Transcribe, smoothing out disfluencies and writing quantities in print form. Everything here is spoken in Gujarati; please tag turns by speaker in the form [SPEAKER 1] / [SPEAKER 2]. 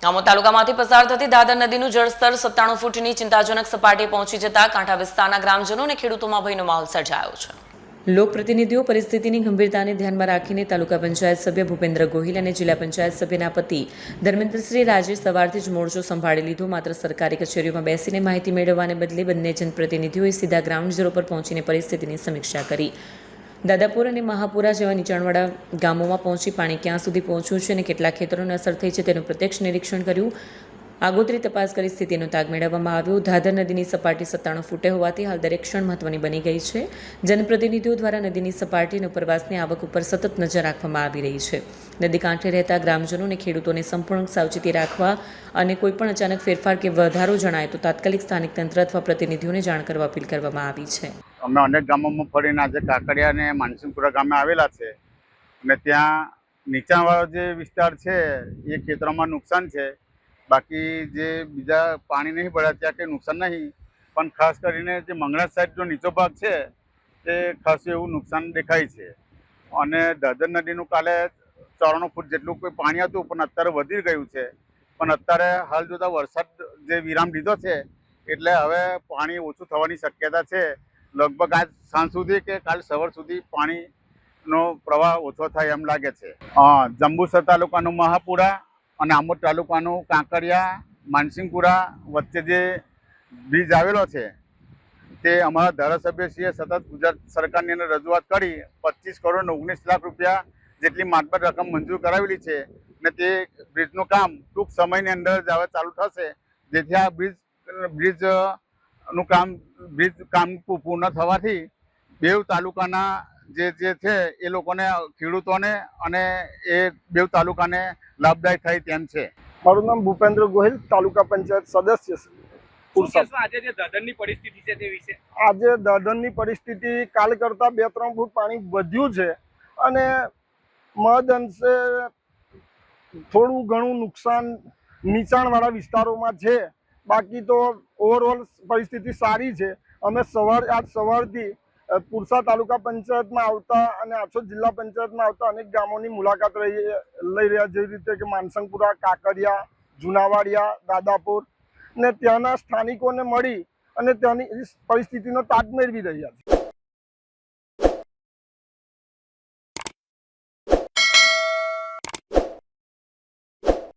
[SPEAKER 1] આમોદ તાલુકામાંથી પસાર થતી દાદર નદીનું જળસ્તર 97 ફૂટની ચિંતાજનક સપાટીએ પહોંચી જતા કાંઠા વિસ્તારના ગ્રામજનો અને ખેડૂતોમાં ભયનો માહોલ સર્જાયો છે। લોકપ્રતિનિધિઓ પરિસ્થિતિની ગંભીરતાને ધ્યાનમાં રાખીને તાલુકા પંચાયત સભ્ય ભૂપેન્દ્ર ગોહિલ અને જિલ્લા પંચાયત સભ્યના પતિ ધર્મેન્દ્રશ્રી રાજે સવારથી જ મોરચો સંભાળી લીધો। માત્ર સરકારી કચેરીઓમાં બેસીને માહિતી મેળવવાને બદલે બંને જનપ્રતિનિધિઓએ સીધા ગ્રાઉન્ડ ઝીરો પર પહોંચીને પરિસ્થિતિની સમીક્ષા કરી। દાદાપુર અને મહાપુરા જેવા નીચાણવાળા ગામોમાં પહોંચી પાણી ક્યાં સુધી પહોંચ્યું છે અને કેટલા ખેતરોને અસર થઈ છે તેનું પ્રત્યક્ષ નિરીક્ષણ કર્યું। આગોતરી તપાસ કરી સ્થિતિનો તાગ મેળવવામાં આવ્યો। દાદર નદીની સપાટી 97 ફૂટે હોવાથી હાલ દરેક ક્ષણ મહત્વની બની ગઈ છે। જનપ્રતિનિધિઓ દ્વારા નદીની સપાટી અને ઉપરવાસની આવક ઉપર સતત નજર રાખવામાં આવી રહી છે। નદી કાંઠે રહેતા ગ્રામજનો અને ખેડૂતોને સંપૂર્ણ સાવચેતી રાખવા અને કોઈપણ અચાનક ફેરફાર કે વધારો જણાય તો તાત્કાલિક સ્થાનિક તંત્ર અથવા પ્રતિનિધિઓને જાણ કરવા અપીલ કરવામાં આવી છે।
[SPEAKER 2] અમે અનેક ગામોમાં ફરીને આજે કાકડિયા અને માનસિંગપુરા ગામે આવેલા છે અને ત્યાં નીચાણવાળો જે વિસ્તાર છે એ ખેતરોમાં નુકસાન છે। બાકી જે બીજા પાણી નહીં પડ્યા ત્યાં કંઈ નુકસાન નહીં, પણ ખાસ કરીને જે મંગળા સાઈડનો નીચો ભાગ છે તે ખાસું એવું નુકસાન દેખાય છે। અને દાદર નદીનું કાલે 94 ફૂટ જેટલું કોઈ પાણી હતું પણ અત્યારે વધી ગયું છે। પણ અત્યારે હાલ જોતા વરસાદ જે વિરામ લીધો છે એટલે હવે પાણી ઓછું થવાની શક્યતા છે। લગભગ આજ સાંજ સુધી કે કાલ સવાર સુધી પાણીનો પ્રવાહ ઓછો થાય એમ લાગે છે। જંબુસર તાલુકાનું મહાપુરા અને આમોદ તાલુકાનું કાંકરિયા માનસિંગપુરા વચ્ચે જે બ્રિજ આવેલો છે તે અમારા ધારાસભ્યશ્રીએ સતત ગુજરાત સરકારની અંદર રજૂઆત કરી 25 કરોડ 19 લાખ રૂપિયા જેટલી માતબર રકમ મંજૂર કરાવેલી છે અને તે બ્રિજનું કામ ટૂંક સમયની અંદર જ હવે ચાલુ થશે, જેથી આ બ્રિજ કામ પૂર્ણ થવાથી બેવ તાલુકાના જે છે એ લોકોને ખેડૂતોને અને એ બેવ તાલુકાને લાભદાયક થાય તેમ છે।
[SPEAKER 3] મારું નામ ભૂપેન્દ્ર ગોહિલ, તાલુકા પંચાયત સદસ્ય
[SPEAKER 4] આજે જે દાદરની પરિસ્થિતિ છે તે વિશે
[SPEAKER 3] આજે દાદરની પરિસ્થિતિ કાલ કરતાં 2-3 ફૂટ પાણી વધ્યું છે અને મહદ અંશે થોડું ઘણું નુકસાન નીચાણવાળા વિસ્તારોમાં છે। બાકી તો ઓવરઓલ પરિસ્થિતિ સારી છે। અમે આજ સવારથી પુરસા તાલુકા પંચાયતમાં આવતા અને આછોદ જિલ્લા પંચાયતમાં આવતા અનેક ગામોની મુલાકાત લઈ રહ્યા, જેવી રીતે કે માનસંગપુરા, કાકરિયા, જુનાવાડિયા, દાદાપુર ને ત્યાંના સ્થાનિકોને મળી અને ત્યાંની પરિસ્થિતિનો તાગ મેળવી રહ્યા છે।